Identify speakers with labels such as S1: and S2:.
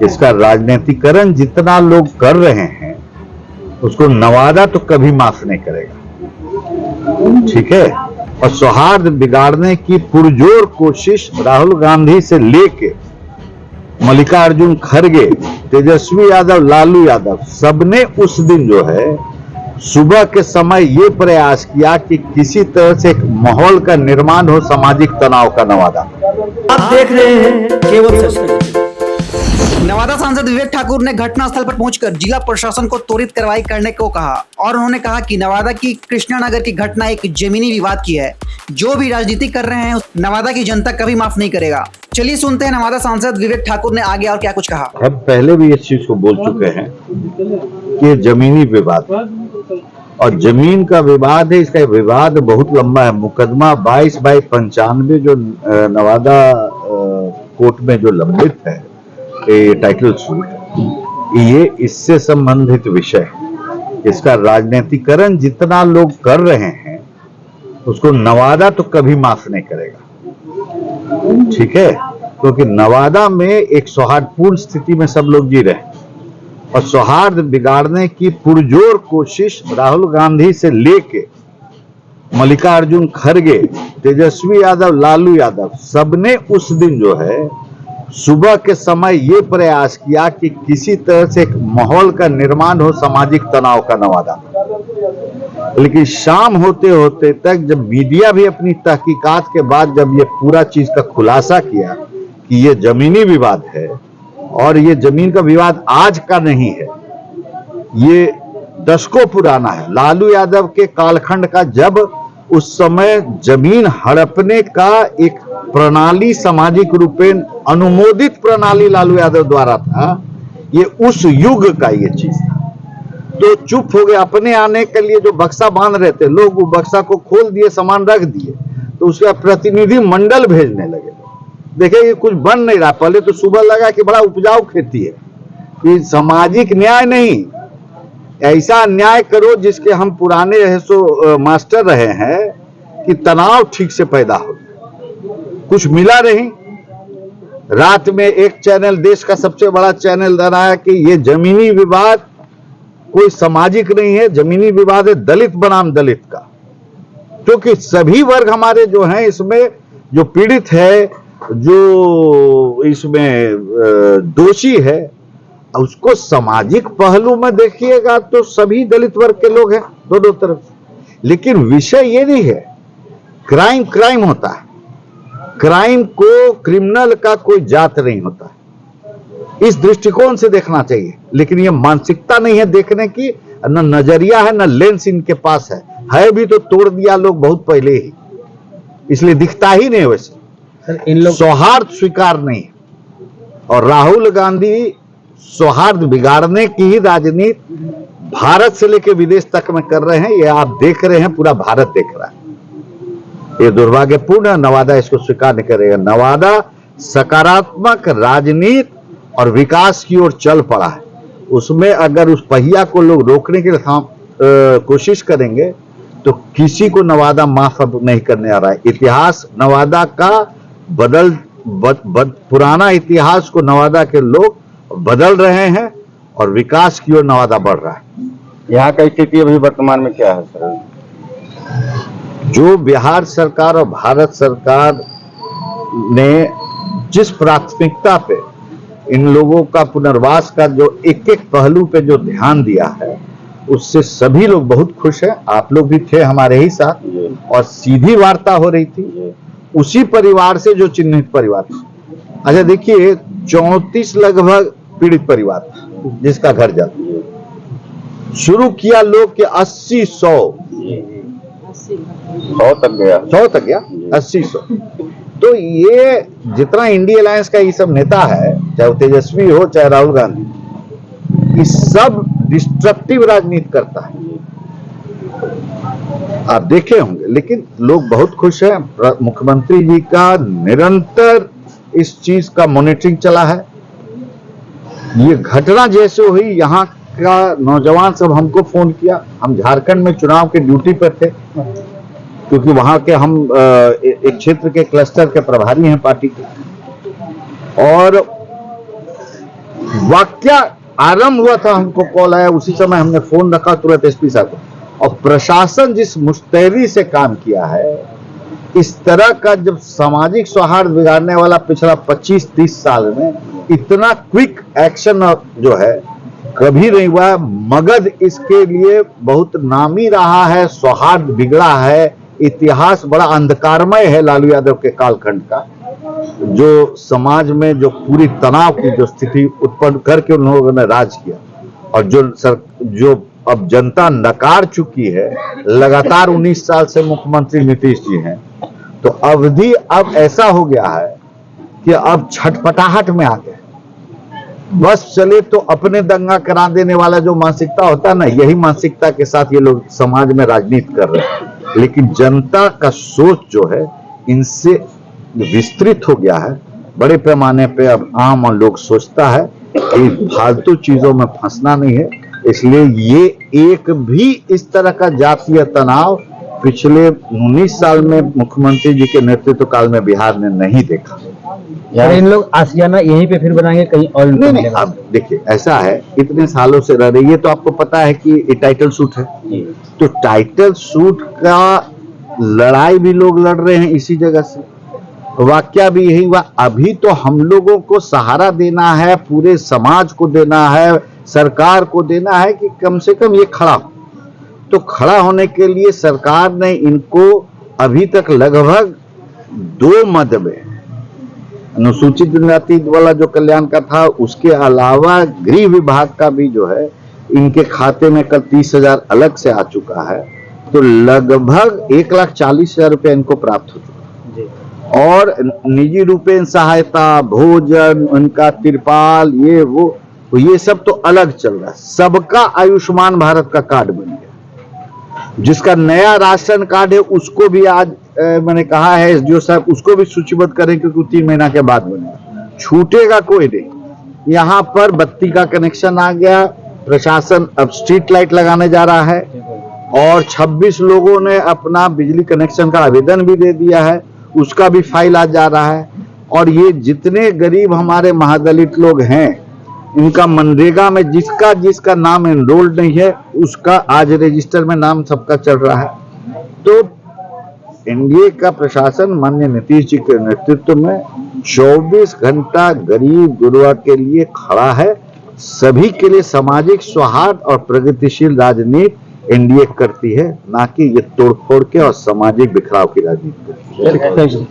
S1: इसका राजनीतिकरण जितना लोग कर रहे हैं उसको नवादा तो कभी माफ नहीं करेगा, ठीक है। और सौहार्द बिगाड़ने की पुरजोर कोशिश राहुल गांधी से लेके मल्लिकार्जुन खड़गे, तेजस्वी यादव, लालू यादव, सबने उस दिन जो है सुबह के समय ये प्रयास किया कि किसी तरह से एक माहौल का निर्माण हो सामाजिक तनाव का। नवादा
S2: आप देख रहे हैं केवल सच। नवादा सांसद विवेक ठाकुर ने घटनास्थल पर पहुंचकर जिला प्रशासन को त्वरित कार्रवाई करने को कहा और उन्होंने कहा कि नवादा की कृष्णानगर की घटना एक जमीनी विवाद की है। जो भी राजनीति कर रहे हैं नवादा की जनता कभी माफ नहीं करेगा। चलिए सुनते हैं नवादा सांसद विवेक ठाकुर ने आगे और क्या कुछ कहा।
S1: हम पहले भी इस चीज को बोल चुके हैं कि जमीनी विवाद और जमीन का विवाद है। इसका विवाद बहुत लंबा है। मुकदमा 22/95 जो नवादा कोर्ट में जो लंबित है टाइटल सूट, ये इससे संबंधित विषय है। इसका राजनीतिकरण जितना लोग कर रहे हैं उसको नवादा तो कभी माफ नहीं करेगा, ठीक है। क्योंकि नवादा में एक सौहार्दपूर्ण स्थिति में सब लोग जी रहे हैं और सौहार्द बिगाड़ने की पुरजोर कोशिश राहुल गांधी से लेके मल्लिकार्जुन खड़गे, तेजस्वी यादव, लालू यादव, सबने उस दिन जो है सुबह के समय ये प्रयास किया कि किसी तरह से एक माहौल का निर्माण हो सामाजिक तनाव का नवादा। लेकिन शाम होते होते तक जब मीडिया भी अपनी तहकीकात के बाद जब ये पूरा चीज का खुलासा किया कि ये जमीनी विवाद है और ये जमीन का विवाद आज का नहीं है, ये दशकों पुराना है। लालू यादव के कालखंड का, जब उस समय जमीन हड़पने का एक प्रणाली सामाजिक रूपेण अनुमोदित प्रणाली लालू यादव द्वारा था, ये उस युग का ये चीज था। तो चुप हो गए। अपने आने के लिए जो बक्सा बांध रहे थे लोग, वो बक्सा को खोल दिए, सामान रख दिए, तो उसका प्रतिनिधि मंडल भेजने लगे। देखिए ये कुछ बन नहीं रहा। पहले तो सुबह लगा कि बड़ा उपजाऊ खेती है, कि सामाजिक न्याय नहीं, ऐसा न्याय करो जिसके हम पुराने मास्टर रहे हैं कि तनाव ठीक से पैदा हो। कुछ मिला नहीं। रात में एक चैनल, देश का सबसे बड़ा चैनल, रहा कि ये जमीनी विवाद कोई सामाजिक नहीं है, जमीनी विवाद है दलित बनाम दलित का। क्योंकि सभी वर्ग हमारे जो हैं इसमें, जो पीड़ित है, जो इसमें दोषी है, उसको सामाजिक पहलू में देखिएगा तो सभी दलित वर्ग के लोग हैं दोनों तरफ। लेकिन विषय ये नहीं है। क्राइम क्राइम होता है। क्राइम को, क्रिमिनल का कोई जात नहीं होता है। इस दृष्टिकोण से देखना चाहिए। लेकिन ये मानसिकता नहीं है देखने की, न नजरिया है, न लेंस इनके पास है भी तो तोड़ दिया लोग बहुत पहले ही, इसलिए दिखता ही नहीं। वैसे इन लोग सौहार्द स्वीकार नहीं। और राहुल गांधी सौहार्द बिगाड़ने की ही राजनीति भारत से लेकर विदेश तक में कर रहे हैं। ये आप देख रहे हैं, पूरा भारत देख रहा है। ये दुर्भाग्यपूर्ण है। नवादा इसको स्वीकार नहीं करेगा। नवादा सकारात्मक राजनीति और विकास की ओर चल पड़ा है। उसमें अगर उस पहिया को लोग रोकने के लिए कोशिश करेंगे तो किसी को नवादा माफ नहीं करने आ रहा है। इतिहास नवादा का पुराना इतिहास को नवादा के लोग बदल रहे हैं और विकास की ओर नवादा बढ़ रहा है।
S3: यहाँ का स्थिति अभी वर्तमान में क्या है सर?
S1: जो बिहार सरकार और भारत सरकार ने जिस प्राथमिकता पे इन लोगों का पुनर्वास का जो एक एक पहलू पे जो ध्यान दिया है, उससे सभी लोग बहुत खुश हैं। आप लोग भी थे हमारे ही साथ और सीधी वार्ता हो रही थी उसी परिवार से जो चिन्हित परिवार था। अच्छा देखिए, 34 लगभग पीड़ित परिवार था जिसका घर जला। शुरू किया लोग के 80-100
S3: तक गया
S1: 80-100। तो ये जितना इंडिया अलायंस का ये सब नेता है, चाहे वो तेजस्वी हो चाहे राहुल गांधी, ये सब डिस्ट्रक्टिव राजनीति करता है, आप देखे होंगे। लेकिन लोग बहुत खुश हैं। मुख्यमंत्री जी का निरंतर इस चीज का मॉनिटरिंग चला है। ये घटना जैसे हुई, यहाँ का नौजवान सब हमको फोन किया। हम झारखंड में चुनाव के ड्यूटी पर थे, क्योंकि वहां के हम एक क्षेत्र के क्लस्टर के प्रभारी हैं पार्टी के। और वाक्य आरंभ हुआ था, हमको कॉल आया, उसी समय हमने फोन रखा तुरंत एसपी साहब को। और प्रशासन जिस मुस्तैदी से काम किया है, इस तरह का जब सामाजिक सौहार्द बिगाड़ने वाला पिछला 25-30 साल में इतना क्विक एक्शन जो है कभी नहीं हुआ। मगध इसके लिए बहुत नामी रहा है, सौहार्द बिगड़ा है, इतिहास बड़ा अंधकारमय है लालू यादव के कालखंड का, जो समाज में जो पूरी तनाव की जो स्थिति उत्पन्न करके उन लोगों ने राज किया, और जो अब जनता नकार चुकी है, लगातार 19 साल से मुख्यमंत्री नीतीश जी हैं, तो अवधि अब ऐसा हो गया है कि अब छटपटाहट में आ गए। बस चले तो अपने दंगा करा देने वाला जो मानसिकता होता है ना, यही मानसिकता के साथ ये लोग समाज में राजनीति कर रहे हैं। लेकिन जनता का सोच जो है इनसे विस्तृत हो गया है। बड़े पैमाने पे अब आम लोग सोचता है कि फालतू चीजों में फंसना नहीं है, इसलिए ये एक भी इस तरह का जातीय तनाव पिछले 19 साल में मुख्यमंत्री जी के नेतृत्व काल में बिहार ने नहीं देखा।
S3: यार इन लोग आशियाना यहीं पे फिर बनाएंगे कहीं और
S1: नहीं, अब देखिए ऐसा है, इतने सालों से रह रही है, तो आपको पता है कि ये टाइटल सूट है, तो टाइटल सूट का लड़ाई भी लोग लड़ रहे हैं इसी जगह से। वाक्या भी यही हुआ। अभी तो हम लोगों को सहारा देना है, पूरे समाज को देना है, सरकार को देना है कि कम से कम ये खड़ा हो। तो खड़ा होने के लिए सरकार ने इनको अभी तक लगभग 2 मद में, अनुसूचित जनजाति वाला जो कल्याण का था, उसके अलावा गृह विभाग का भी जो है इनके खाते में कल 30,000 अलग से आ चुका है, तो लगभग 1,40,000 रुपया इनको प्राप्त हो चुका है। और निजी रूपेण सहायता, भोजन, उनका तिरपाल, ये सब तो अलग चल रहा है। सबका आयुष्मान भारत का कार्ड बन गया। जिसका नया राशन कार्ड है उसको भी आज मैंने कहा है एसडीओ साहब उसको भी सूचीबद्ध करें, क्योंकि 3 महीना के बाद बनेगा, छूटेगा कोई नहीं। यहाँ पर बत्ती का कनेक्शन आ गया, प्रशासन अब स्ट्रीट लाइट लगाने जा रहा है, और 26 लोगों ने अपना बिजली कनेक्शन का आवेदन भी दे दिया है, उसका भी फाइल आ जा रहा है। और ये जितने गरीब हमारे महादलित लोग हैं, इनका मनरेगा में जिसका नाम एनरोल्ड नहीं है, उसका आज रजिस्टर में नाम सबका चल रहा है। तो एनडीए का प्रशासन माननीय नीतीश जी के नेतृत्व में 24 घंटा गरीब गुरुआ के लिए खड़ा है। सभी के लिए सामाजिक सौहार्द और प्रगतिशील राजनीति एनडीए करती है, ना कि ये तोड़फोड़ के और सामाजिक बिखराव की राजनीति करती है।